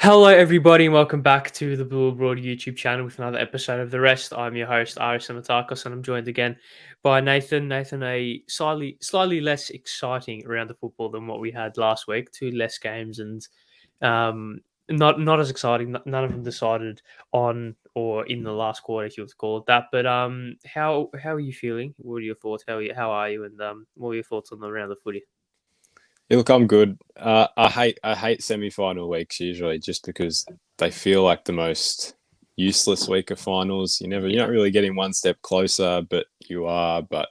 Hello, everybody, and welcome back to the Blue Broad YouTube channel with another episode of The Rest. I'm your host, Aris Amatakos, and I'm joined again by Nathan. Nathan, a slightly less exciting round of football than what we had last week. Two less games and um, not as exciting. None of them decided on or in the last quarter, if you would call it that. But how are you feeling? What are your thoughts? How are you? And what are your thoughts on the round of footy? Yeah, look, I'm good. I hate semi-final weeks usually just because they feel like the most useless week of finals. You're Yeah. not really getting one step closer, but you are. But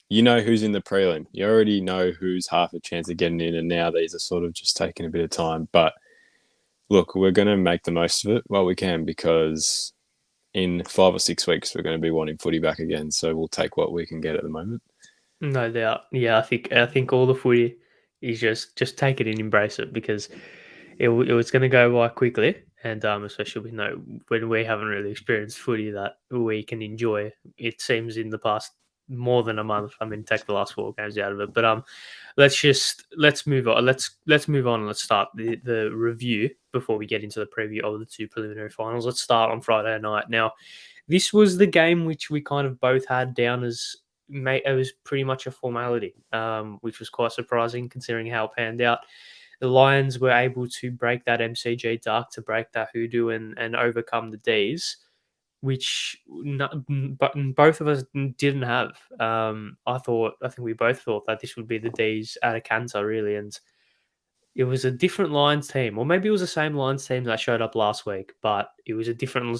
you know who's in the prelim. You already know who's half a chance of getting in, and now these are sort of just taking a bit of time. But look, we're going to make the most of it while we can because in 5 or 6 weeks we're going to be wanting footy back again. So we'll take what we can get at the moment. No doubt. Yeah, I think all the footy is just take it and embrace it because it was going to go by quickly, and especially when we haven't really experienced footy that we can enjoy. It seems in the past more than a month. I mean, take the last four games out of it, but let's move on. Let's move on and let's start the review before we get into the preview of the two preliminary finals. Let's start on Friday night. Now, this was the game which we kind of both had down as it was pretty much a formality, which was quite surprising considering how it panned out. The Lions were able to break that MCG dark, to break that hoodoo and overcome the D's, which but both of us didn't have. I think we both thought that this would be the D's at a canter, really, and it was a different Lions team, or maybe it was the same Lions team that showed up last week, but it was a different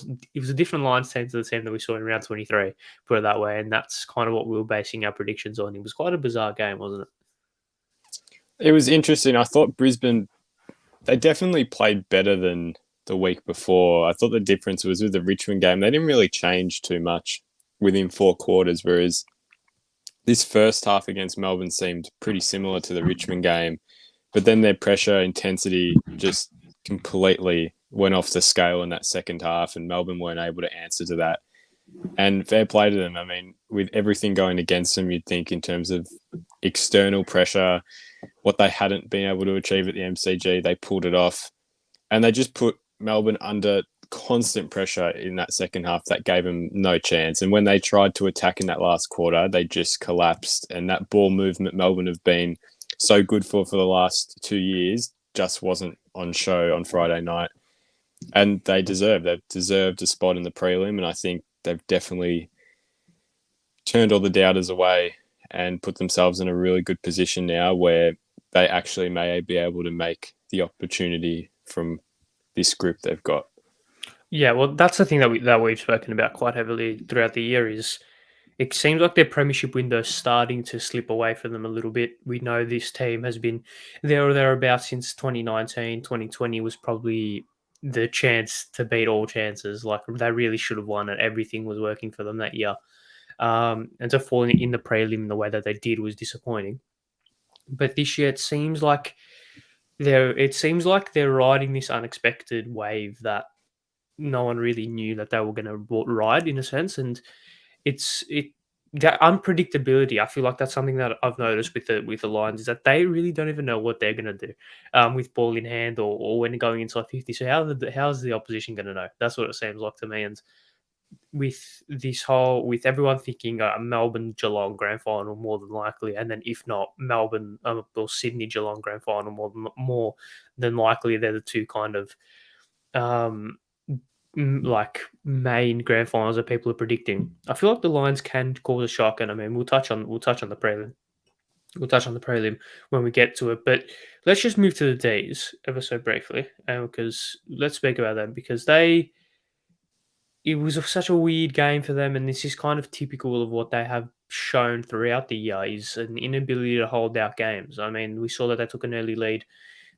Lions team to the team that we saw in round 23, put it that way, and that's kind of what we were basing our predictions on. It was quite a bizarre game, wasn't it? It was interesting. I thought Brisbane they definitely played better than the week before. I thought the difference was with the Richmond game. They didn't really change too much within 4 quarters, whereas this first half against Melbourne seemed pretty similar to the Richmond game. But then their pressure intensity just completely went off the scale in that second half, and Melbourne weren't able to answer to that. And fair play to them. I mean, with everything going against them, you'd think in terms of external pressure, what they hadn't been able to achieve at the MCG, they pulled it off. And they just put Melbourne under constant pressure in that second half that gave them no chance. And when they tried to attack in that last quarter, they just collapsed. And that ball movement Melbourne have been so good for the last 2 years just wasn't on show on Friday night. And they've deserved a spot in the prelim. And I think they've definitely turned all the doubters away and put themselves in a really good position now where they actually may be able to make the opportunity from this group they've got. Yeah, well, that's the thing that we've spoken about quite heavily throughout the year. Is it seems like their premiership window is starting to slip away from them a little bit. We know this team has been there or thereabouts since 2019. 2020 was probably the chance to beat all chances. Like, they really should have won it. Everything was working for them that year. And to fall in the prelim the way that they did was disappointing. But this year it seems like they're riding this unexpected wave that no one really knew that they were going to ride, in a sense. And it that unpredictability, I feel like that's something that I've noticed with the Lions, is that they really don't even know what they're going to do with ball in hand, or when going inside 50. So how's the opposition going to know? That's what it seems like to me. And with everyone thinking a Melbourne Geelong grand final more than likely, and then if not Melbourne or Sydney Geelong grand final more than likely, they're the two kind of um, like main grand finals that people are predicting. I feel like the Lions can cause a shock, and I mean we'll touch on the prelim. We'll touch on the prelim when we get to it, but let's just move to the D's ever so briefly, because let's speak about them because it was such a weird game for them, and this is kind of typical of what they have shown throughout the year, is an inability to hold out games. I mean, we saw that they took an early lead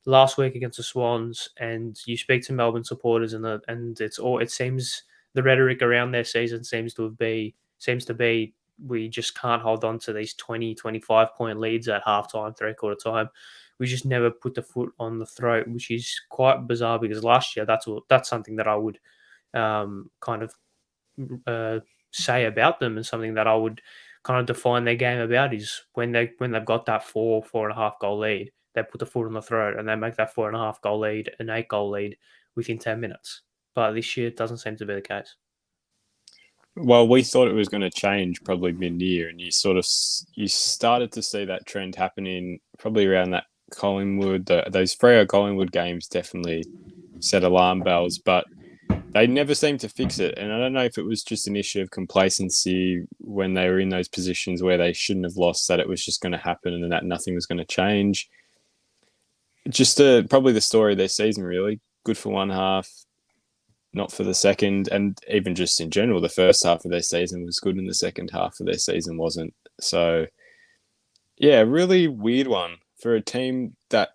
last week against the Swans, and you speak to Melbourne supporters, and it seems the rhetoric around their season seems to be we just can't hold on to these 20, 25 point leads at halftime, three-quarter time. We just never put the foot on the throat, which is quite bizarre because last year that's something that I would kind of uh, say about them, and something that I would kind of define their game about, is when they've got that 4.5 goal lead, they put the foot on the throat and they make that 4.5 goal lead, an 8 goal lead within 10 minutes. But this year it doesn't seem to be the case. Well, we thought it was going to change probably mid-year, and you started to see that trend happening probably around that Collingwood. Those Freo Collingwood games definitely set alarm bells, but they never seemed to fix it. And I don't know if it was just an issue of complacency when they were in those positions where they shouldn't have lost, that it was just going to happen and that nothing was going to change. Just probably the story of their season, really. Good for one half, not for the second, and even just in general, the first half of their season was good, and the second half of their season wasn't. So, yeah, really weird one for a team that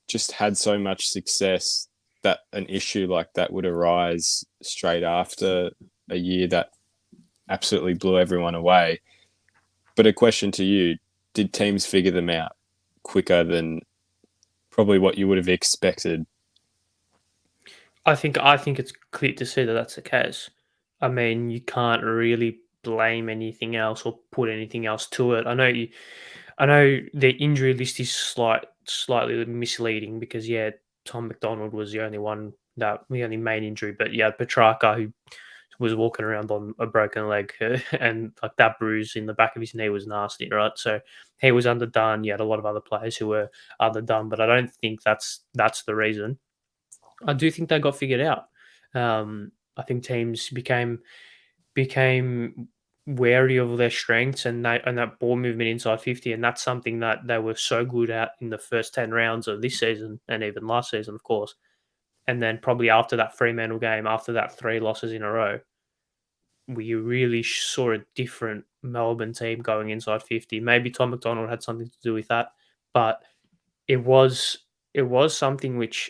just had so much success that an issue like that would arise straight after a year that absolutely blew everyone away. But a question to you: did teams figure them out quicker than probably what you would have expected? I think it's clear to see that that's the case. I mean, you can't really blame anything else or put anything else to it. I know the injury list is slightly misleading because yeah, Tom McDonald was the only main injury, but yeah, Petrarca who was walking around on a broken leg and like that bruise in the back of his knee was nasty, right? So he was underdone. You had a lot of other players who were underdone, but I don't think that's the reason. I do think they got figured out. I think teams became wary of their strengths and that ball movement inside 50, and that's something that they were so good at in the first 10 rounds of this season and even last season, of course. And then probably after that Fremantle game, after that 3 losses in a row, we really saw a different Melbourne team going inside 50. Maybe Tom McDonald had something to do with that, but it was it was something which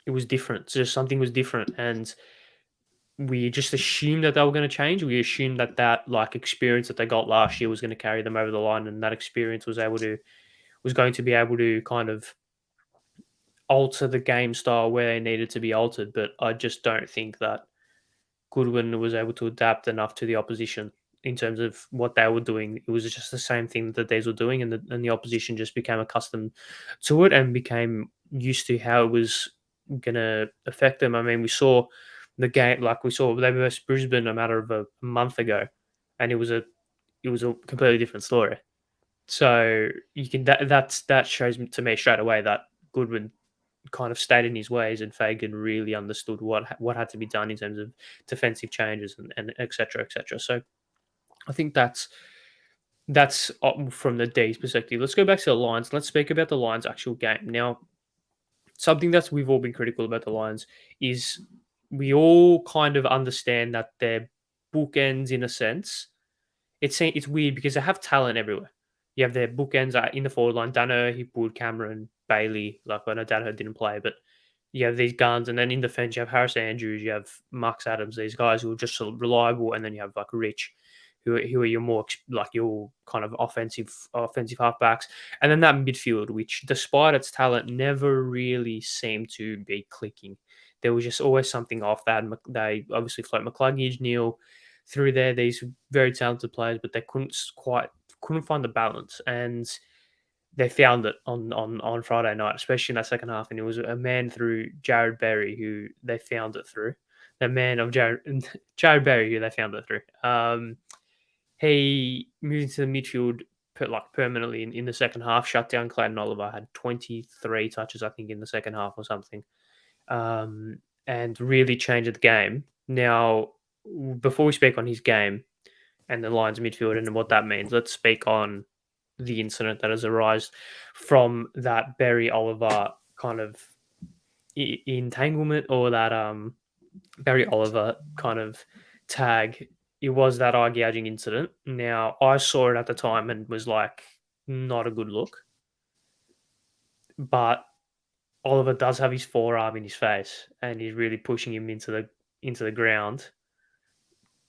it was different. Just something was different, and we just assumed that they were going to change. We assumed that like experience that they got last year was going to carry them over the line, and that experience was going to be able to kind of alter the game style where they needed to be altered. But I just don't think that Goodwin was able to adapt enough to the opposition in terms of what they were doing. It was just the same thing that they were doing, and the opposition just became accustomed to it and became used to how it was going to affect them. I mean, we saw the game, like we saw they versus Brisbane a matter of a month ago, and it was a completely different story. So you can that shows to me straight away that Goodwin kind of stayed in his ways, and Fagan really understood what had to be done in terms of defensive changes and et cetera, et cetera. So I think that's from the D's perspective. Let's go back to the Lions. Let's speak about the Lions' actual game now. Something that we've all been critical about the Lions is we all kind of understand that they're bookends in a sense. It's weird because they have talent everywhere. You have their bookends in the forward line. Dano, Hipwood, Cameron, Bailey. Like I know Dano didn't play, but you have these guns, and then in defense you have Harris Andrews, you have Marks Adams. These guys who are just so reliable, and then you have like Rich, who are your more like your kind of offensive halfbacks, and then that midfield, which despite its talent, never really seemed to be clicking. There was just always something off. They obviously float McCluggage, Neil through there. These very talented players, but they couldn't find the balance, and they found it on Friday night, especially in that second half. And it was a man through Jared Berry who they found it through. The man of Jared Berry who they found it through. He moved into the midfield permanently in the second half. Shut down Clayton Oliver. Had 23 touches, I think, in the second half or something, and really changed the game. Now, before we speak on his game and the Lions midfield and what that means, let's speak on the incident that has arisen from that Barry Oliver kind of entanglement, or that Barry Oliver kind of tag. It was that eye gouging incident. Now, I saw it at the time and was like, not a good look. But Oliver does have his forearm in his face, and he's really pushing him into the ground.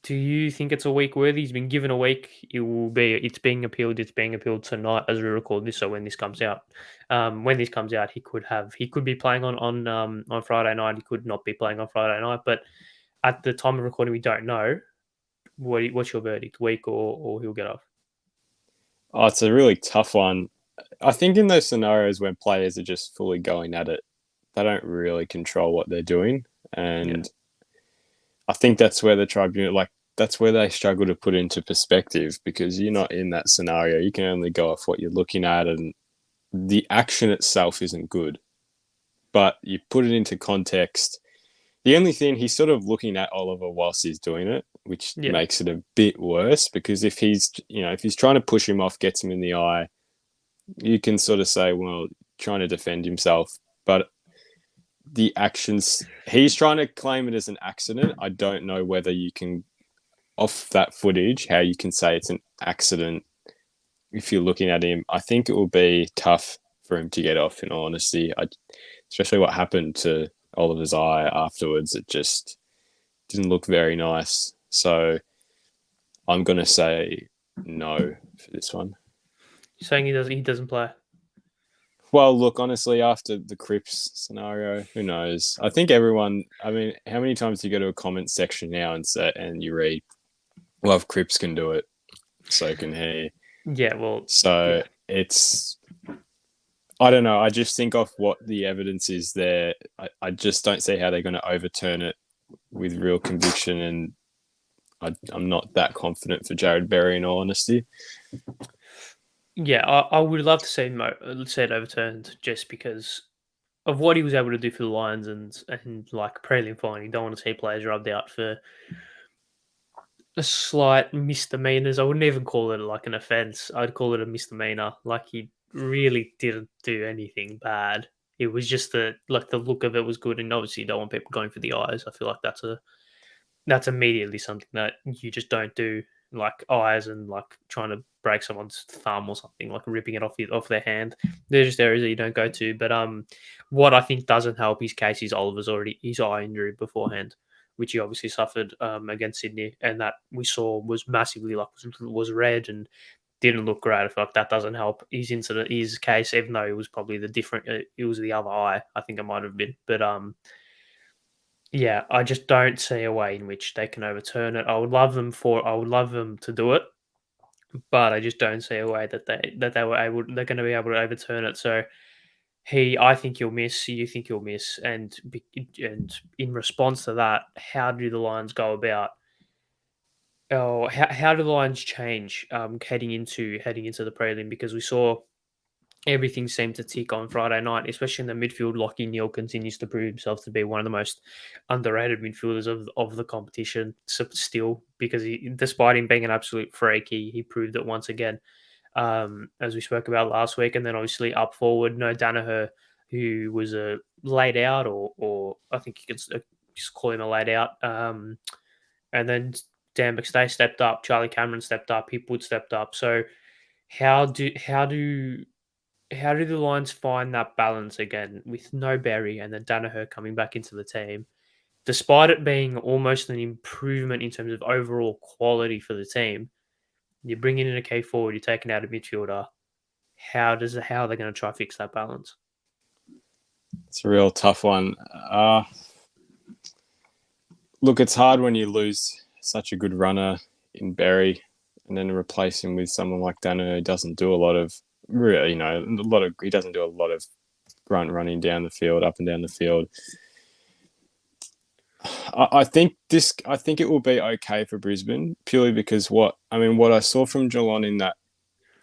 Do you think it's a week worthy? He's been given a week. It's being appealed. It's being appealed tonight as we record this. So when this comes out, he could be playing on Friday night. He could not be playing on Friday night. But at the time of recording, we don't know. What's your verdict? Week or he'll get off? Oh, it's a really tough one. I think in those scenarios when players are just fully going at it, they don't really control what they're doing, Yeah, and I think that's where the tribunal, like, that's where they struggle to put into perspective because you're not in that scenario. You can only go off what you're looking at, and the action itself isn't good. But you put it into context. The only thing he's sort of looking at Oliver whilst he's doing it, which yeah, makes it a bit worse because if he's, if he's trying to push him off, gets him in the eye, you can sort of say, well, trying to defend himself. But the actions, he's trying to claim it as an accident. I don't know whether you can, off that footage, how you can say it's an accident if you're looking at him. I think it will be tough for him to get off, in all honesty. Especially what happened to Oliver's eye afterwards. It just didn't look very nice. So I'm going to say no for this one. you're saying he doesn't play. Well, look, honestly, after the Cripps scenario, who knows? I think everyone. I mean, how many times do you go to a comment section now and you read, "Well, if Cripps can do it, so can he." Yeah, well, So yeah, it's. I don't know. I just think of what the evidence is there. I just don't see how they're going to overturn it with real conviction, and I'm not that confident for Jared Berry, in all honesty. yeah. I would love to see it overturned just because of what he was able to do for the Lions and like prelim final. You don't want to see players rubbed out for a slight misdemeanors. I wouldn't even call it like an offense. I'd call it a misdemeanor. Like he really didn't do anything bad. It was just the look of it was good, and obviously you don't want people going for the eyes. I feel like that's immediately something that you just don't do, like eyes and like trying to break someone's thumb or something, like ripping it off their hand. They're just areas that you don't go to. But what I think doesn't help his case is Oliver's already his eye injury beforehand, which he obviously suffered against Sydney, and that we saw was massively like was red and didn't look great. I feel like that doesn't help his case, even though it was probably it was the other eye. I think it might have been, but yeah, I just don't see a way in which they can overturn it. I would love them to do it, but I just don't see a way they're going to be able to overturn it. So I think you'll miss, you think you'll miss, and in response to that, how do the Lions go about? Oh, how do the Lions change heading into the prelim? Because we saw everything seemed to tick on Friday night, especially in the midfield. Lockie Neal continues to prove himself to be one of the most underrated midfielders of the competition still, because despite him being an absolute freak, he proved it once again, as we spoke about last week. And then obviously up forward, no Danaher, who was a laid out, or I think you could just call him a laid out. And then Dan McStay stepped up, Charlie Cameron stepped up, Hipwood stepped up. So how do how do how do the Lions find that balance again with no Berry and then Danaher coming back into the team, despite it being almost an improvement in terms of overall quality for the team? You're bringing in a key forward, you're taking out a midfielder. How are they going to try to fix that balance? It's a real tough one. Look, it's hard when you lose such a good runner in Berry and then replace him with someone like Dano who doesn't do a lot of really, he doesn't do a lot of grunt running down the field, up and down the field. I think it will be okay for Brisbane purely because what I saw from Geelong in that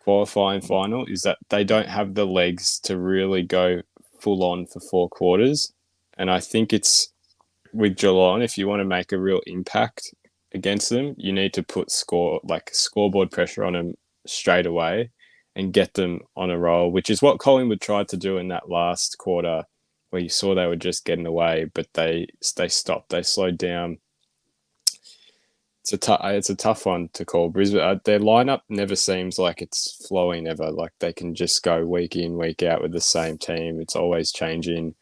qualifying final is that they don't have the legs to really go full on for 4 quarters, and I think it's with Geelong, if you want to make a real impact against them, you need to put scoreboard pressure on them straight away and get them on a roll, which is what Collingwood tried to do in that last quarter, where you saw they were just getting away, but they stopped, they slowed down. It's a tough one to call. Brisbane, their lineup never seems like it's flowing ever. Like they can just go week in, week out with the same team. It's always changing.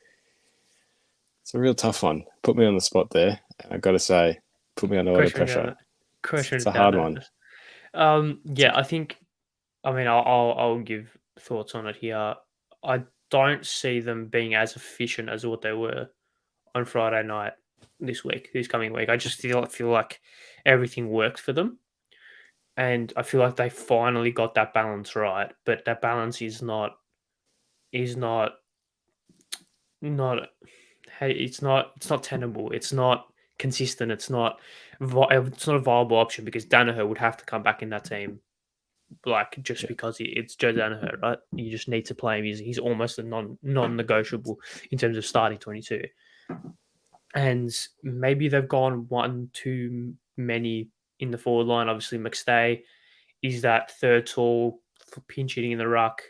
It's a real tough one. Put me on the spot there. I've got to say, put me under a lot of Question down. pressure. It's Question a down hard one. there. Yeah, I think. I mean, I'll give thoughts on it here. I don't see them being as efficient as what they were on Friday night this coming week. I just feel like everything worked for them, and I feel like they finally got that balance right. But that balance is not. is not hey, it's not tenable. It's not consistent. It's not a viable option because Danaher would have to come back in that team, like just Yeah. because it's Joe Danaher, right? You just need to play him. He's almost a non-negotiable in terms of starting 22. And maybe they've gone one too many in the forward line. Obviously, McStay is that third tall for pinch hitting in the ruck.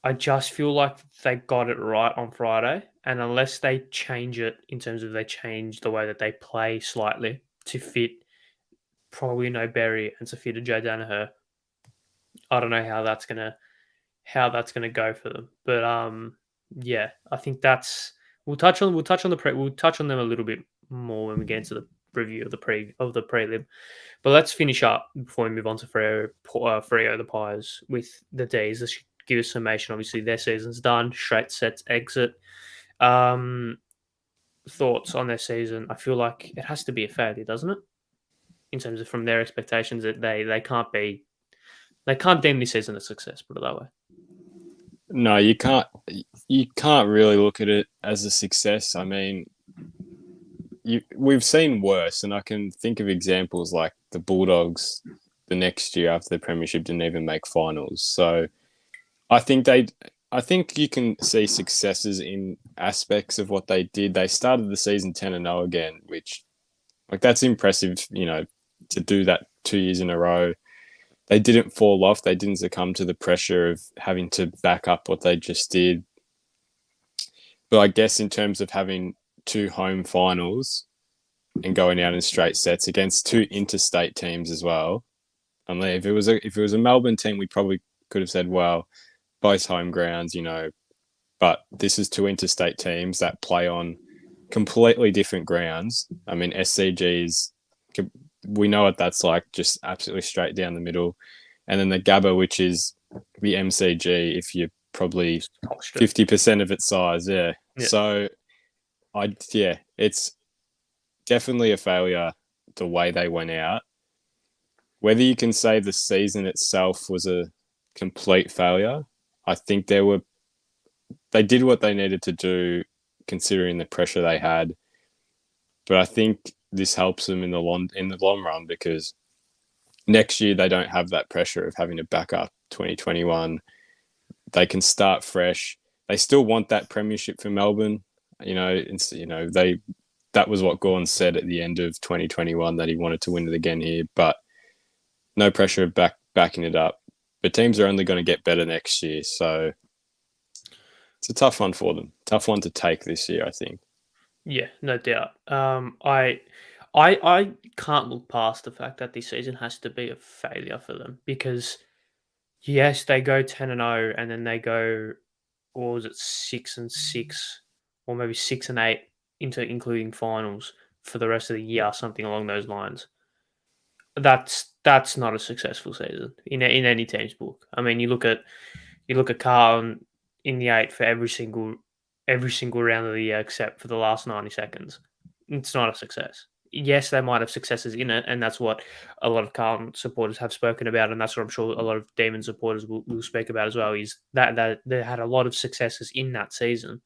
I just feel like they got it right on Friday, and unless they change it in terms of they change the way that they play slightly to fit probably no Berry and to fit a Joe Danaher, I don't know how that's gonna go for them. But yeah, I think that's we'll touch on them a little bit more when we get into the review of the prelim. But let's finish up before we move on to Freo the Pies with the D's. Let's give a summation. Obviously, their season's done. Straight sets exit. Um, Thoughts on their season? I feel like it has to be a failure, doesn't it? In terms of from their expectations, that they can't deem this season a success. Put it that way. No, you can't. You can't really look at it as a success. I mean, we've seen worse, and I can think of examples like the Bulldogs the next year after the premiership didn't even make finals. So I think I think you can see successes in aspects of what they did. They started the season 10-0 again, which like that's impressive. To do that 2 years in a row. They didn't fall off. They didn't succumb to the pressure of having to back up what they just did. But I guess in terms of having two home finals and going out in straight sets against two interstate teams as well. And if it was a Melbourne team, we probably could have said, well, both home grounds, but this is two interstate teams that play on completely different grounds. I mean, SCG's, we know what that's like, just absolutely straight down the middle. And then the Gabba, which is the MCG, if you're probably 50% of its size, yeah. Yeah. So, it's definitely a failure the way they went out. Whether you can say the season itself was a complete failure, I think they did what they needed to do considering the pressure they had. But I think this helps them in the long run because next year they don't have that pressure of having to back up 2021. They can start fresh. They still want that premiership for Melbourne. That was what Gorn said at the end of 2021 that he wanted to win it again here, but no pressure of backing it up. But teams are only going to get better next year, so it's a tough one for them. Tough one to take this year, I think. Yeah, no doubt. I can't look past the fact that this season has to be a failure for them because yes, they go 10-0 and then they go, what was it, 6-6 or maybe 6-8 into including finals for the rest of the year, something along those lines. That's not a successful season in any team's book. I mean, you look at Carlton in the eight for every single round of the year except for the last 90 seconds. It's not a success. Yes, they might have successes in it, and that's what a lot of Carlton supporters have spoken about, and that's what I'm sure a lot of Demon supporters will speak about as well. Is that they had a lot of successes in that season,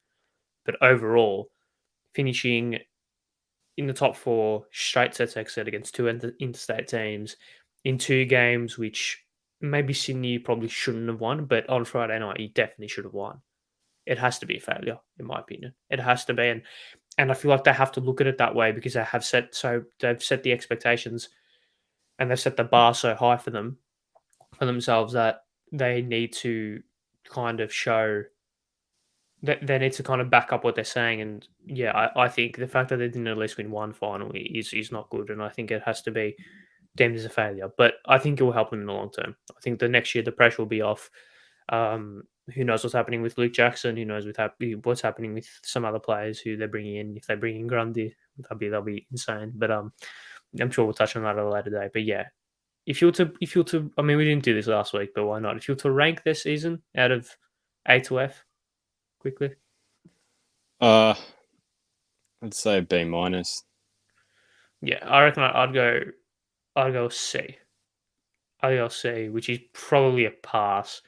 but overall, finishing in the top four, straight sets exit against two interstate teams in two games, which maybe Sydney probably shouldn't have won, but on Friday night, you definitely should have won. It has to be a failure, in my opinion. It has to be, and I feel like they have to look at it that way because they've set the expectations and they've set the bar so high for themselves that they need to kind of show that they need to kind of back up what they're saying. And yeah, I think the fact that they didn't at least win one final is not good, and I think it has to be deemed as a failure. But I think it will help them in the long term. I think the next year the pressure will be off. Who knows what's happening with Luke Jackson? Who knows what's happening with some other players who they're bringing in? If they bring in Grundy, that'll be insane. But I'm sure we'll touch on that at a later date. But yeah, if you were to, I mean, we didn't do this last week, but why not? If you were to rank this season out of A to F quickly, Uh, I'd say B minus. yeah, I reckon I'd go C. I'd go C, which is probably a pass.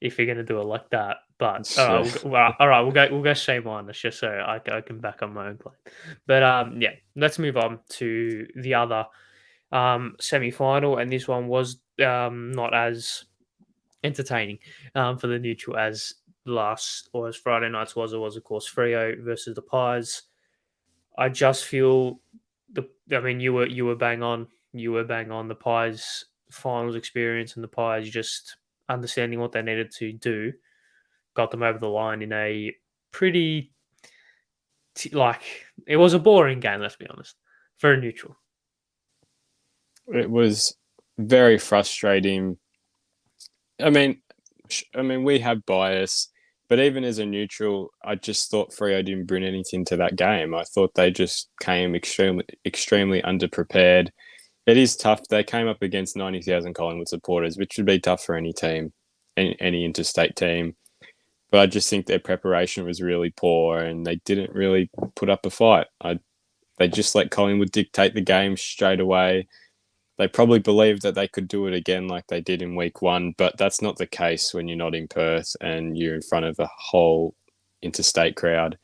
if you're going to do it like that. But Yeah. all right, we'll go shame on us just so I can back on my own claim. But yeah, let's move on to the other semi final, and this one was not as entertaining for the neutral as last or as Friday night's was. It was of course Frio versus the Pies. I just feel the. I mean, you were bang on. You were bang on the Pies finals experience and the Pies just understanding what they needed to do got them over the line in a pretty like it was a boring game. Let's be honest, for a neutral. It was very frustrating. I mean, we have bias, but even as a neutral, I just thought Freo didn't bring anything to that game. I thought they just came extremely underprepared. It is tough. They came up against 90,000 Collingwood supporters, which would be tough for any team, any interstate team. But I just think their preparation was really poor, and they didn't really put up a fight. They just let Collingwood dictate the game straight away. They probably believed that they could do it again like they did in week one, but that's not the case when you're not in Perth and you're in front of a whole interstate crowd.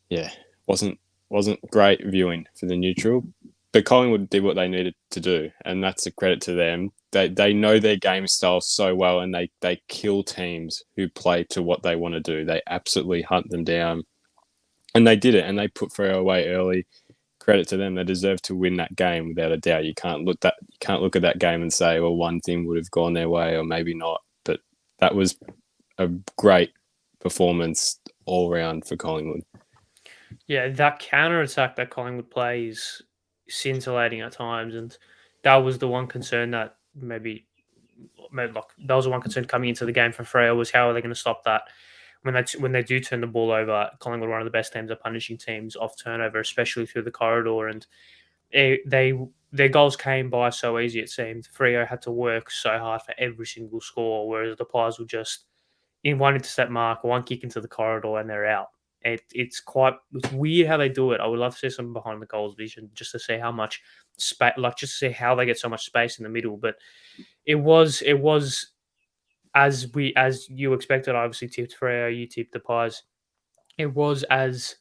Yeah, wasn't wasn't great viewing for the neutral, but Collingwood did what they needed to do, and that's a credit to them. They know their game style so well, and they kill teams who play to what they want to do. They absolutely hunt them down, and they did it, and they put Freo away early. Credit to them; they deserve to win that game without a doubt. You can't look at that game and say, well, one thing would have gone their way or maybe not. But that was a great performance all round for Collingwood. Yeah, that counter attack that Collingwood plays scintillating at times, and that was the one concern that maybe like that was the one concern coming into the game for Freo was how are they going to stop that when they do turn the ball over. Collingwood, one of the best teams at punishing teams off turnover, especially through the corridor, and their goals came by so easy. It seemed Freo had to work so hard for every single score, whereas the Pies were just in one intercept mark, one kick into the corridor, and they're out. It's weird how they do it. I would love to see some behind the goals vision just to see how much space, like just to see how they get so much space in the middle. But it was as you expected. I obviously tipped Freo, you tipped the Pies. It was as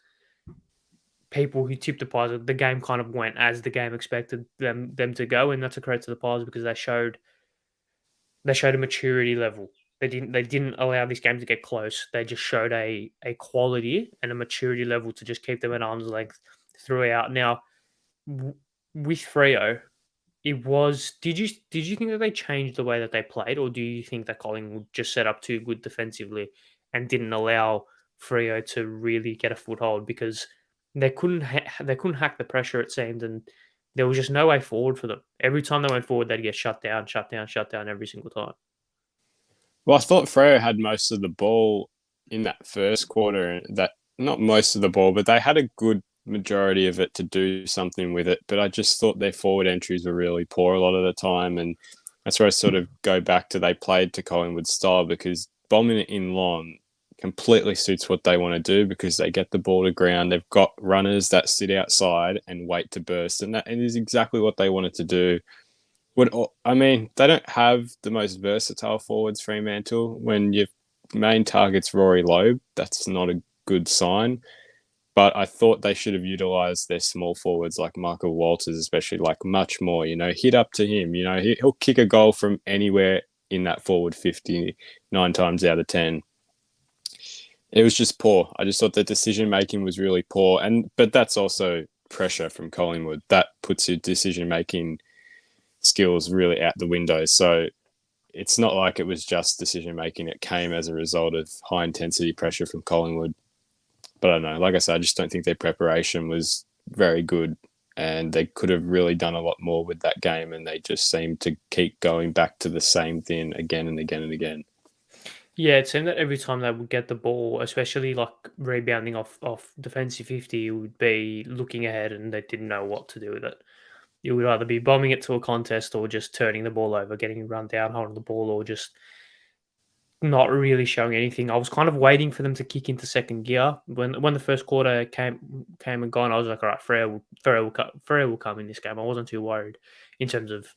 people who tipped the Pies. The game kind of went as the game expected them to go, and that's a credit to the Pies because they showed a maturity level. They didn't allow this game to get close. They just showed a quality and a maturity level to just keep them at arm's length throughout. Now w- with Freo, it was. Did you think that they changed the way that they played, or do you think that Collingwood just set up too good defensively and didn't allow Freo to really get a foothold because they couldn't hack the pressure it seemed, and there was just no way forward for them. Every time they went forward, they'd get shut down, shut down, shut down every single time. Well, I thought Freo had most of the ball in that first quarter. That not most of the ball, but they had a good majority of it to do something with it. But I just thought their forward entries were really poor a lot of the time, and that's where I sort of go back to they played to Collingwood's style because bombing it in long completely suits what they want to do because they get the ball to ground. They've got runners that sit outside and wait to burst, and that is exactly what they wanted to do. They don't have the most versatile forwards, Fremantle. When your main target's Rory Loeb, that's not a good sign. But I thought they should have utilised their small forwards like Michael Walters, especially like much more. Hit up to him. He'll kick a goal from anywhere in that forward 59 times out of 10. It was just poor. I just thought the decision making was really poor, but that's also pressure from Collingwood. That puts your decision making skills really out the window. So it's not like it was just decision making. It came as a result of high intensity pressure from Collingwood. But I don't know. Like I said, I just don't think their preparation was very good, and they could have really done a lot more with that game. And they just seemed to keep going back to the same thing again and again and again. Yeah, it seemed that every time they would get the ball, especially like rebounding off defensive 50, it would be looking ahead and they didn't know what to do with it. You would either be bombing it to a contest or just turning the ball over, getting run down, holding the ball, or just not really showing anything. I was kind of waiting for them to kick into second gear. When the first quarter came and gone, I was like, all right, Freo will come in this game. I wasn't too worried in terms of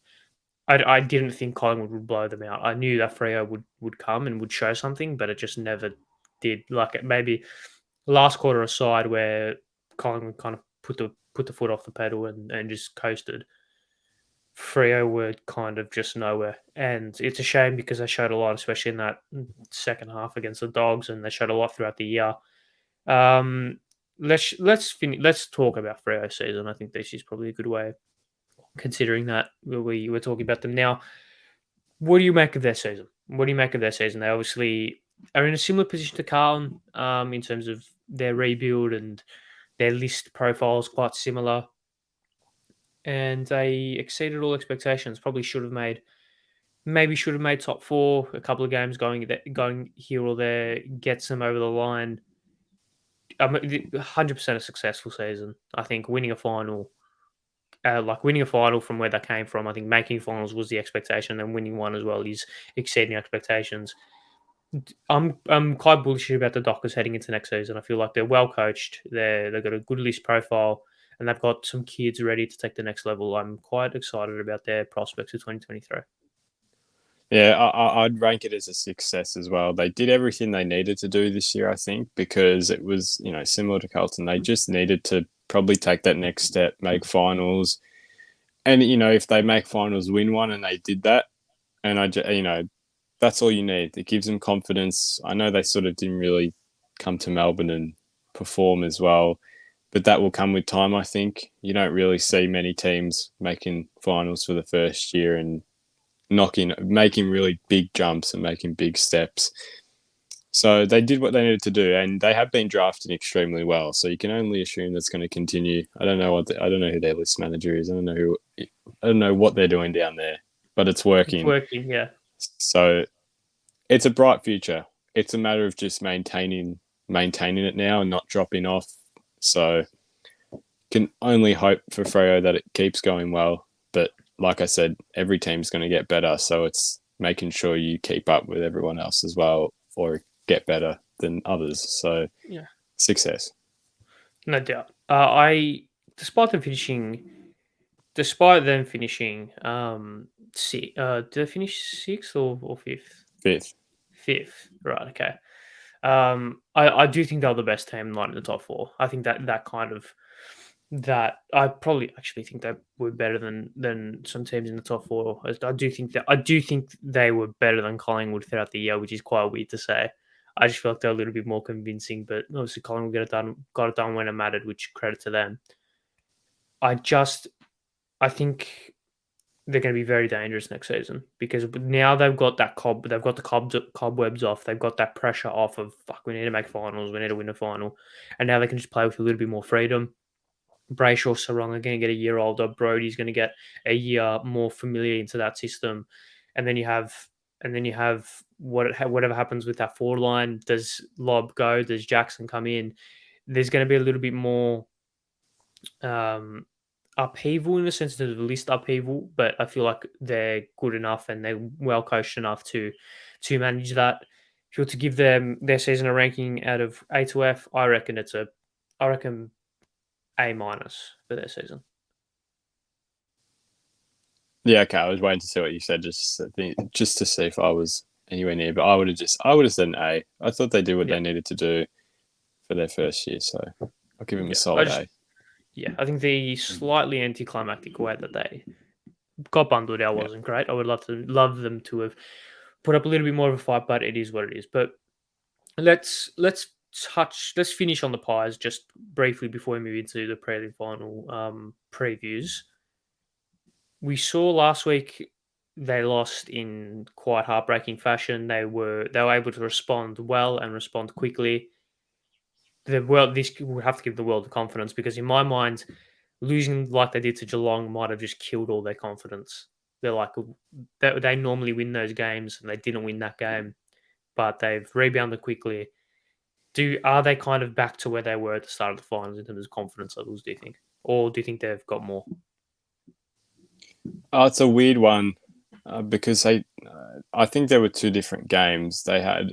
I didn't think Collingwood would blow them out. I knew that Freo would come and would show something, but it just never did. Like maybe last quarter aside, where Collingwood kind of put the foot off the pedal and just coasted. Freo were kind of just nowhere, and it's a shame because they showed a lot, especially in that second half against the Dogs, and they showed a lot throughout the year. Um, let's talk about Freo season. I think this is probably a good way, considering that we were talking about them now. What do you make of their season? What do you make of their season? They obviously are in a similar position to Carlton in terms of their rebuild, and their list profile is quite similar. And they exceeded all expectations. Probably should have made top four. A couple of games going here or there gets them over the line. 100% a successful season. I think winning a final from where they came from. I think making finals was the expectation, and winning one as well is exceeding expectations. I'm quite bullish about the Dockers heading into next season. I feel like they're well coached. They've got a good list profile, and they've got some kids ready to take the next level. I'm quite excited about their prospects for 2023. Yeah, I'd rank it as a success as well. They did everything they needed to do this year, I think, because it was, similar to Carlton. They just needed to probably take that next step, make finals. And, if they make finals, win one, and they did that. And that's all you need. It gives them confidence. I know they sort of didn't really come to Melbourne and perform as well, but that will come with time, I think. You don't really see many teams making finals for the first year and making really big jumps and making big steps. So they did what they needed to do, and they have been drafted extremely well. So you can only assume that's going to continue. I don't know who their list manager is. I don't know what they're doing down there, but it's working. It's working, yeah. So it's a bright future. It's a matter of just maintaining it now and not dropping off. So can only hope for Freo that it keeps going well. But like I said, every team's going to get better. So it's making sure you keep up with everyone else as well, or get better than others. So Yeah, success. no doubt. Despite them finishing, did they finish sixth or fifth? Fifth. Fifth, right? Okay. I do think they're the best team, not in the top four. I think that I probably actually think they were better than some teams in the top four. I do think they were better than Collingwood throughout the year, which is quite weird to say. I just feel like they're a little bit more convincing, but obviously Collingwood got it done when it mattered, which credit to them. I think they're going to be very dangerous next season because now they've got the cobwebs off. They've got that pressure off of fuck. We need to make finals. We need to win a final, and now they can just play with a little bit more freedom. Brayshaw, Sarong are going to get a year older. Brody's going to get a year more familiar into that system, and then you have whatever happens with that forward line. Does Lob go? Does Jackson come in? There's going to be a little bit more upheaval in the sense of the list upheaval, but I feel like they're good enough and they're well coached enough to manage that. If you were to give them their season a ranking out of A to F, I reckon A minus for their season. Yeah, okay. I was waiting to see what you said, just to see if I was anywhere near. But I would have said an A. I thought they did what they needed to do for their first year, so I'll give them a solid A. Yeah, I think the slightly anticlimactic way that they got bundled out wasn't great. I would love them to have put up a little bit more of a fight, but it is what it is. But let's finish on the Pies just briefly before we move into the prelim final previews. We saw last week they lost in quite heartbreaking fashion. They were able to respond well and respond quickly. This would have to give the world the confidence because in my mind, losing like they did to Geelong might have just killed all their confidence. They're like they normally win those games and they didn't win that game, but they've rebounded quickly. Are they kind of back to where they were at the start of the finals in terms of confidence levels? Do you think, or do you think they've got more? Oh, it's a weird one because I think there were two different games. They had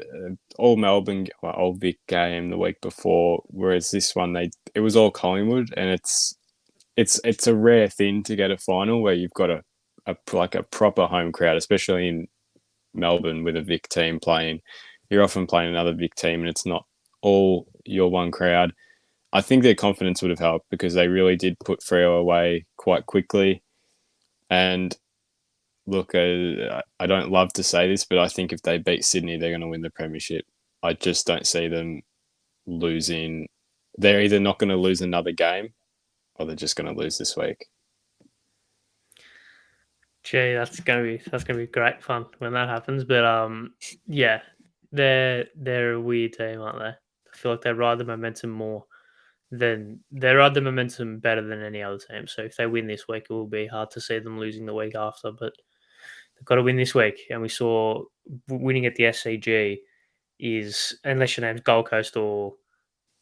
all Melbourne, all Vic game the week before, whereas this one it was all Collingwood, and it's a rare thing to get a final where you've got a like a proper home crowd, especially in Melbourne with a Vic team playing. You're often playing another Vic team, and it's not all your one crowd. I think their confidence would have helped because they really did put Freo away quite quickly. And look, I don't love to say this, but I think if they beat Sydney, they're going to win the premiership. I just don't see them losing. They're either not going to lose another game or they're just going to lose this week. Gee, that's gonna be great fun when that happens. But yeah, they're a weird team, aren't they? I feel like they ride the momentum more than they ride the momentum better than any other team. So if they win this week, it will be hard to see them losing the week after. But they've got to win this week, and we saw winning at the SCG is, unless your name's Gold Coast or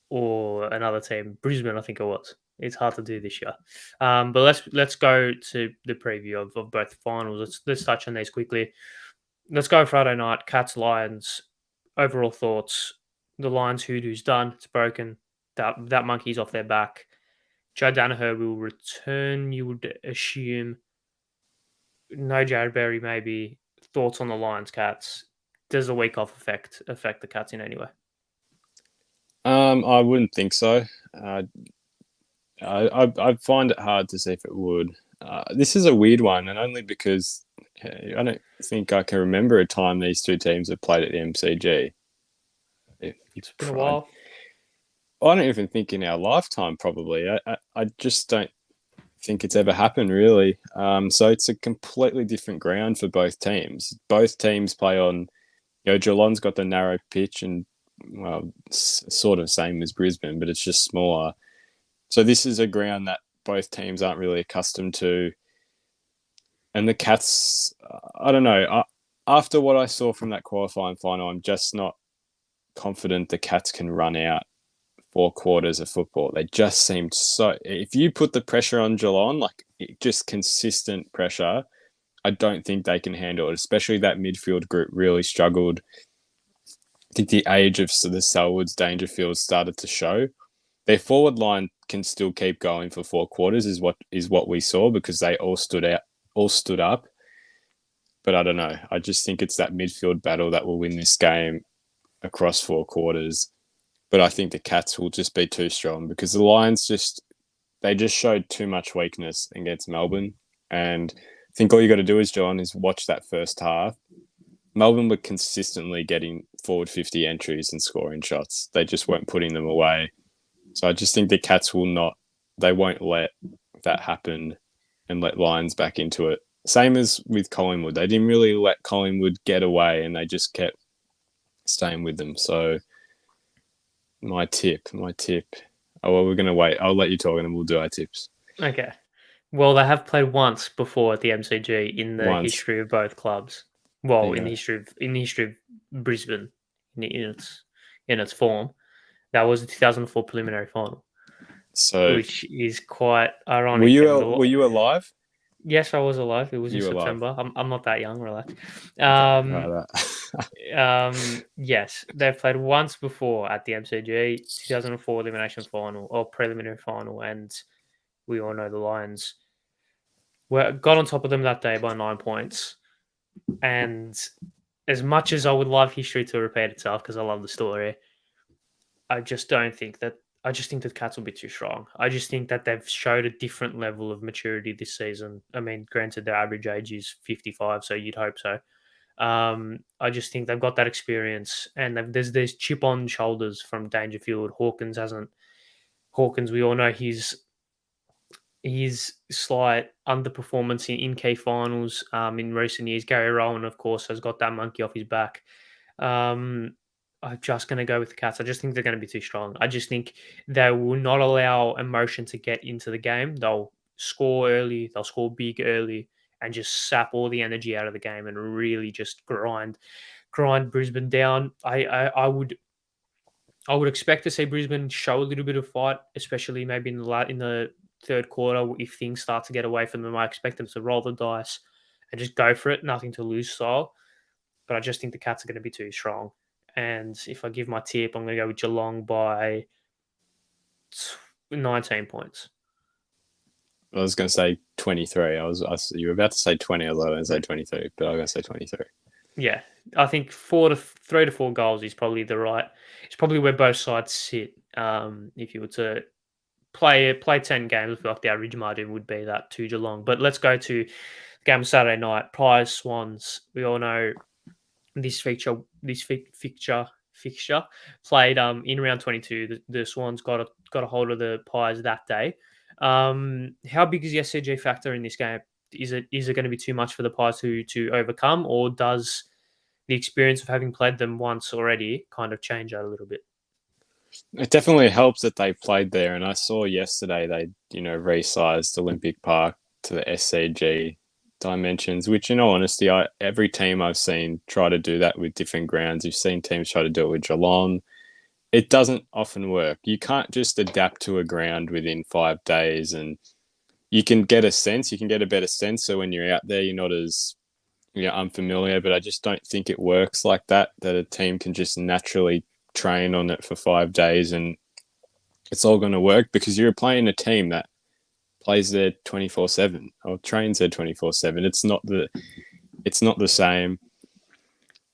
another team, Brisbane, I think it was. It's hard to do this year. But let's go to the preview of both finals. Let's touch on these quickly. Let's go Friday night. Cats Lions. Overall thoughts. The Lions hoodoo's done. It's broken. That monkey's off their back. Joe Danaher will return. You would assume. No Jared Berry. Maybe thoughts on the Lions Cats. Does the week off affect the Cats in any way? I wouldn't think so. I find it hard to see if it would. This is a weird one, and only because I don't think I can remember a time these two teams have played at the MCG. It's been a while. I don't even think in our lifetime, probably. I just don't think it's ever happened, really. So it's a completely different ground for both teams. Both teams play on, Geelong's got the narrow pitch and, well, sort of same as Brisbane, but it's just smaller. So this is a ground that both teams aren't really accustomed to. And the Cats, I don't know. After what I saw from that qualifying final, I'm just not confident the Cats can run out 4 quarters of football. They just seemed so. If you put the pressure on Geelong, like just consistent pressure, I don't think they can handle it. Especially that midfield group really struggled. I think the age of the Selwoods, Dangerfields started to show. Their forward line can still keep going for 4 quarters, is what we saw because they all stood up. But I don't know. I just think it's that midfield battle that will win this game across 4 quarters. But I think the Cats will just be too strong because the Lions just showed too much weakness against Melbourne. And I think all you got to do is watch that first half. Melbourne were consistently getting forward 50 entries and scoring shots. They just weren't putting them away. So I just think the Cats they won't let that happen and let Lions back into it. Same as with Collingwood. They didn't really let Collingwood get away and they just kept staying with them. So my tip. Oh, well, we're going to wait. I'll let you talk and then we'll do our tips. Okay. Well, they have played once before at the MCG in the history of both clubs. Well, in the history of Brisbane in its form. That was the 2004 preliminary final, so which is quite ironic. Were you alive? Yes, I was alive. It was in September. I'm not that young, relax. Yes, they've played once before at the MCG, 2004 elimination final or preliminary final, and we all know the Lions got on top of them that day by 9 points. And as much as I would love history to repeat itself because I love the story, I just think the Cats will be too strong. I just think that they've showed a different level of maturity this season. I mean, granted, their average age is 55, so you'd hope so. I just think they've got that experience, and there's chip on shoulders from Dangerfield. Hawkins, we all know his slight underperformance in key finals in recent years. Gary Rowan, of course, has got that monkey off his back. I'm just going to go with the Cats. I just think they're going to be too strong. I just think they will not allow emotion to get into the game. They'll score early. They'll score big early and just sap all the energy out of the game and really just grind Brisbane down. I would expect to see Brisbane show a little bit of fight, especially maybe in the third quarter if things start to get away from them. I expect them to roll the dice and just go for it, nothing to lose style. But I just think the Cats are going to be too strong. And if I give my tip, I'm going to go with Geelong by 19 points. I was going to say 23. You were about to say 20. I was going to say 23, but I was going to say 23. Yeah, I think 3 to 4 goals is probably the right. It's probably where both sides sit. If you were to play 10 games, I feel like the average margin would be that to Geelong. But let's go to the game Saturday night. Prize Swans. We all know this fixture played in round 22. The Swans got a hold of the Pies that day. How big is the SCG factor in this game? Is it going to be too much for the Pies to overcome, or does the experience of having played them once already kind of change that a little bit? It definitely helps that they played there. And I saw yesterday they, resized Olympic Park to the SCG dimensions, which in all honesty, every team I've seen try to do that with different grounds. You've seen teams try to do it with Geelong. It doesn't often work. You can't just adapt to a ground within 5 days, and you can get a better sense. So when you're out there, you're not as unfamiliar, but I just don't think it works like that a team can just naturally train on it for 5 days and it's all going to work, because you're playing a team that plays there 24/7 or trains there 24/7. It's not the same.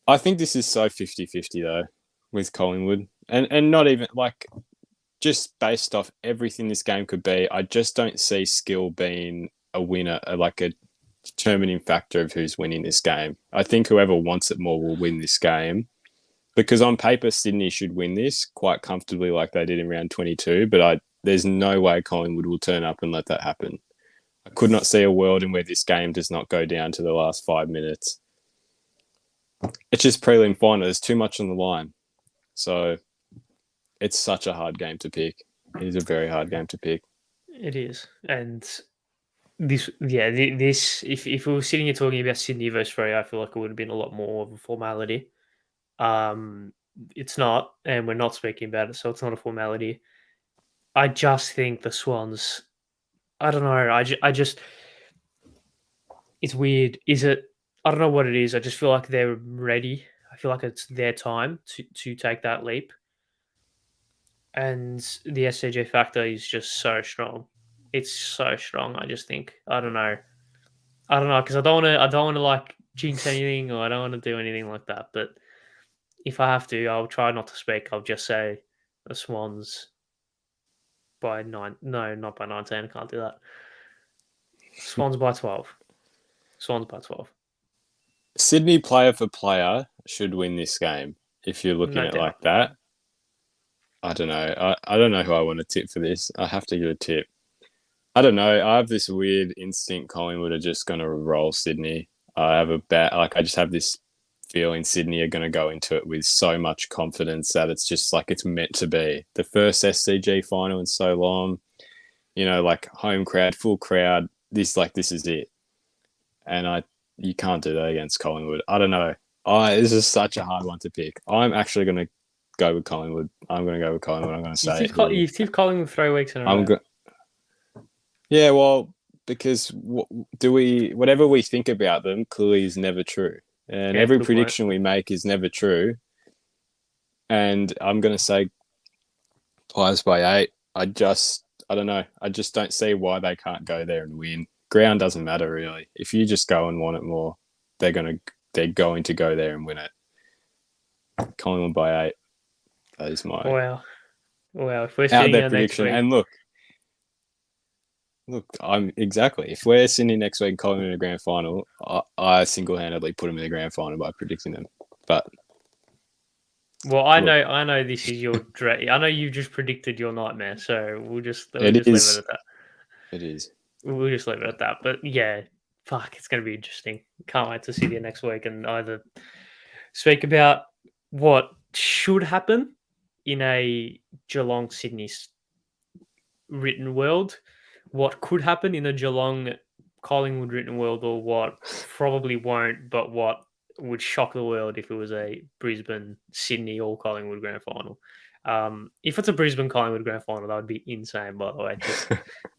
I think this is so 50-50 though with Collingwood, and not even like, just based off everything this game could be, I just don't see skill being a winner, like a determining factor of who's winning this game. I think whoever wants it more will win this game, because on paper Sydney should win this quite comfortably like they did in round 22, but there's no way Collingwood will turn up and let that happen. I could not see a world in where this game does not go down to the last 5 minutes. It's just prelim final. There's too much on the line. So it's such a hard game to pick. It is a very hard game to pick. It is, and this if we were sitting here talking about Sydney versus Freo, I feel like it would have been a lot more of a formality. Um, it's not, and we're not speaking about it, so it's not a formality. I just think the Swans. I don't know. I just it's weird. Is it? I don't know what it is. I just feel like they're ready. I feel like it's their time to take that leap, and the SCG factor is just so strong. It's so strong. I just think I don't know. I don't know because I don't want to like jinx anything or I don't want to do anything like that. But if I have to, I'll try not to speak. I'll just say the Swans by 9. No, not by 19. I can't do that. Swans by 12. Swans by 12. Sydney player for player should win this game if you're looking No at it doubt. like that. I don't know. I don't know who I want to tip for this. I have to give a tip. I don't know. I have this weird instinct Collingwood are just going to roll Sydney. I just have this feeling Sydney are going to go into it with so much confidence that it's just like it's meant to be. The first SCG final in so long, like home crowd, full crowd. This is it. And you can't do that against Collingwood. I don't know. This is such a hard one to pick. I'm actually going to go with Collingwood. I'm going to go with Collingwood. I'm going to say You tipped Collingwood 3 weeks in a row. Yeah, well, because whatever we think about them clearly is never true. And Yeah, every good point. prediction we make is never true. And I'm going to say Pies by 8. I don't know. I just don't see why they can't go there and win. Ground doesn't matter really. If you just go and want it more, they're going to go there and win it. Collingwood by 8. That is my Wow. If we're out sitting there here next prediction. week, And look, I'm exactly. If we're sitting next week and Collingwood in the grand final, I single-handedly put them in the grand final by predicting them. But well, I know this is your dread. I know you just predicted your nightmare, so we'll just leave it at that. It is. We'll just leave it at that. But yeah, fuck, it's going to be interesting. Can't wait to see you next week and either speak about what should happen in a Geelong Sydney written world, what could happen in a Geelong Collingwood written world, or what probably won't, but what would shock the world if it was a Brisbane Sydney or Collingwood grand final. If it's a Brisbane Collingwood grand final, that would be insane. By the way,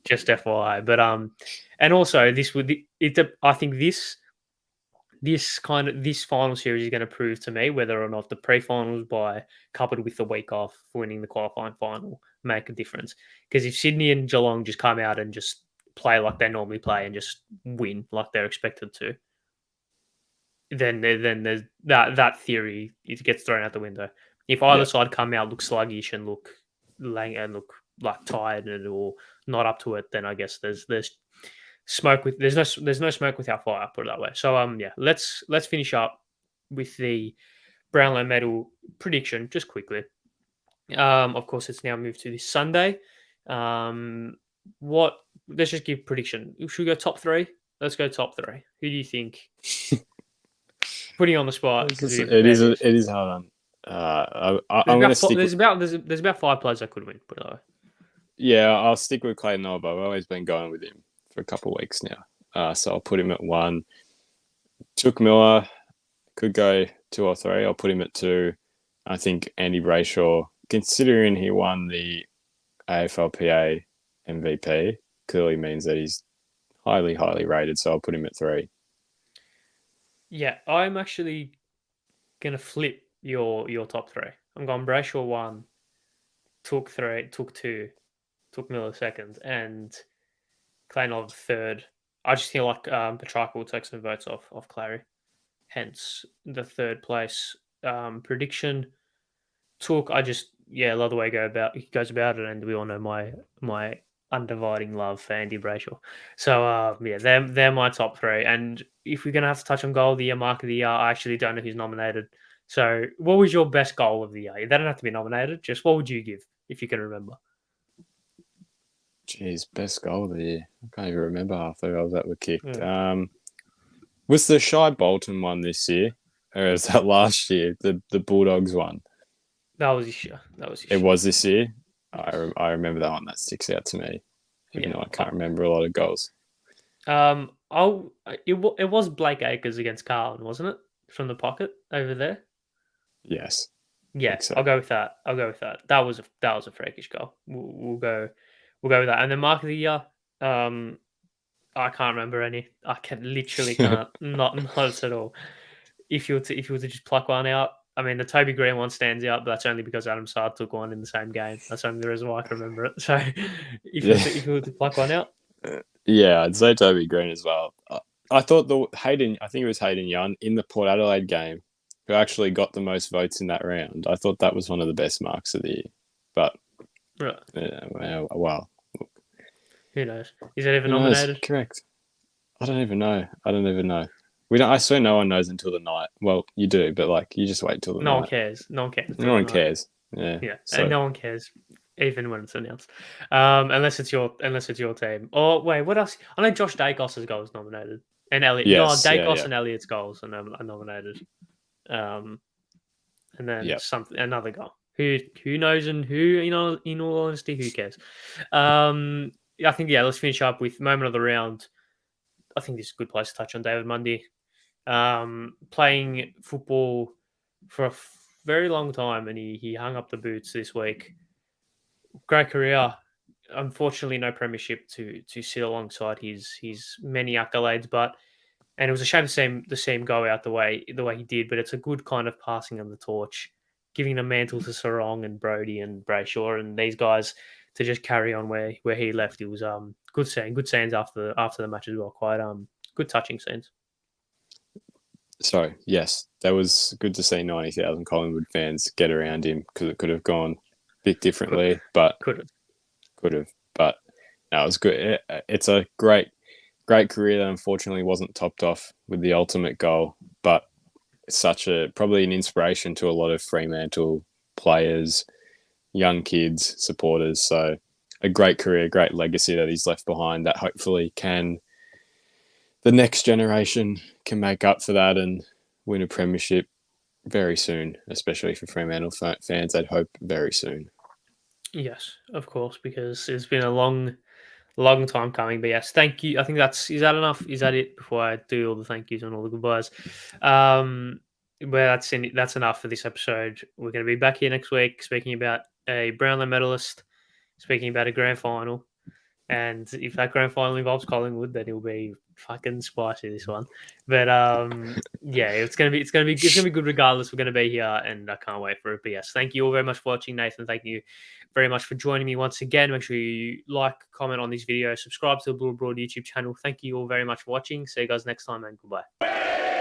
just FYI. But and also this would I think this final series is going to prove to me whether or not the pre-finals by coupled with the week off for winning the qualifying final make a difference. Because if Sydney and Geelong just come out and just play like they normally play and just win like they're expected to, then there's that theory it gets thrown out the window. If either Yeah. side come out look sluggish and look and look like tired and or not up to it, then I guess there's smoke with there's no smoke without fire. Put it that way. So yeah, let's finish up with the Brownlow medal prediction just quickly. Of course, it's now moved to this Sunday. What? Let's just give prediction. Should we go top three? Let's go top three. Who do you think? Putting you on the spot because we didn't prepare this. It is hard on. I'm going to stick. There's about 5 players I could win. Put it that way. Yeah, I'll stick with Clayton Oliver. I've always been going with him for a couple of weeks now. So I'll put him at 1. Took Miller could go 2 or 3. I'll put him at 2. I think Andy Brayshaw, considering he won the AFLPA MVP, clearly means that he's highly, highly rated. So I'll put him at 3. Yeah, I'm actually gonna flip your top 3. I'm going Brayshaw 1, took 3, took 2, took Miller 2nd, and Clayton Oliver 3rd. I just feel like Petrarca will take some votes off Clary. Hence the 3rd place prediction. Took I just love the way he goes about it, and we all know my undividing love for Andy Brayshaw. So yeah, they're my top 3. And if we're gonna have to touch on goal of the year, mark of the year, I actually don't know who's nominated. So what was your best goal of the year? They don't have to be nominated. Just what would you give if you can remember? Jeez, best goal of the year. I can't even remember half the goals that were kicked. Yeah. Was the Shy Bolton one this year, or was that last year? The Bulldogs one. That was this year. It was this year. I remember that one. That sticks out to me, even though I can't remember a lot of goals. It was Blake Acres against Carlton, wasn't it? From the pocket over there. Yes. Yeah, So. I'll go with that. That was a freakish goal. We'll go with that. And then mark of the year. I can't remember any. I literally can't. not at all. If you were to just pluck one out, I mean the Toby Green one stands out, but that's only because Adam Sard took one in the same game. That's only the reason why I can remember it. So if you were to pluck one out, yeah, I'd say Toby Green as well. I thought I think it was Hayden Young in the Port Adelaide game who actually got the most votes in that round. I thought that was one of the best marks of the year. But right. Well, who knows? Is it even nominated? Correct. I don't even know. We don't. I swear, no one knows until the night. Well, you do, but you just wait till the night. No one cares. No cares. Yeah. And no one cares, even when it's announced, unless it's your team. Or wait, what else? I know Josh Dacos's goal is nominated, and Elliot. Yes, Dacos and Elliot's goals are nominated. And then another goal. Who knows and who in all honesty, who cares? I think let's finish up with moment of the round. I think this is a good place to touch on David Mundy. Playing football for a very long time, and he hung up the boots this week. Great career. Unfortunately, no premiership to sit alongside his many accolades, and it was a shame to see him go out the way he did. But it's a good kind of passing of the torch, giving the mantle to Sarong and Brody and Brayshaw and these guys to just carry on where he left. It was good scenes after the match as well. Quite good touching scenes. So yes, that was good to see 90,000 Collingwood fans get around him because it could have gone a bit differently, but could have. But no, it was good. It's a great career that unfortunately wasn't topped off with the ultimate goal, but it's probably an inspiration to a lot of Fremantle players, young kids, supporters. So a great career, great legacy that he's left behind that hopefully the next generation can make up for that and win a premiership very soon, especially for Fremantle fans. I'd hope very soon. Yes, of course, because it's been a long time coming. But yes, thank you. I think is that enough? Is that it before I do all the thank yous and all the goodbyes? Well, that's enough for this episode. We're going to be back here next week speaking about a Brownlow medalist, speaking about a grand final, And if that grand final involves Collingwood, then it'll be fucking spicy, this one. But yeah, it's gonna be good regardless. We're gonna be here, and I can't wait for it. But yes, thank you all very much for watching, Nathan. Thank you very much for joining me once again. Make sure you like, comment on this video, subscribe to the Blue Broad YouTube channel. Thank you all very much for watching. See you guys next time, and goodbye.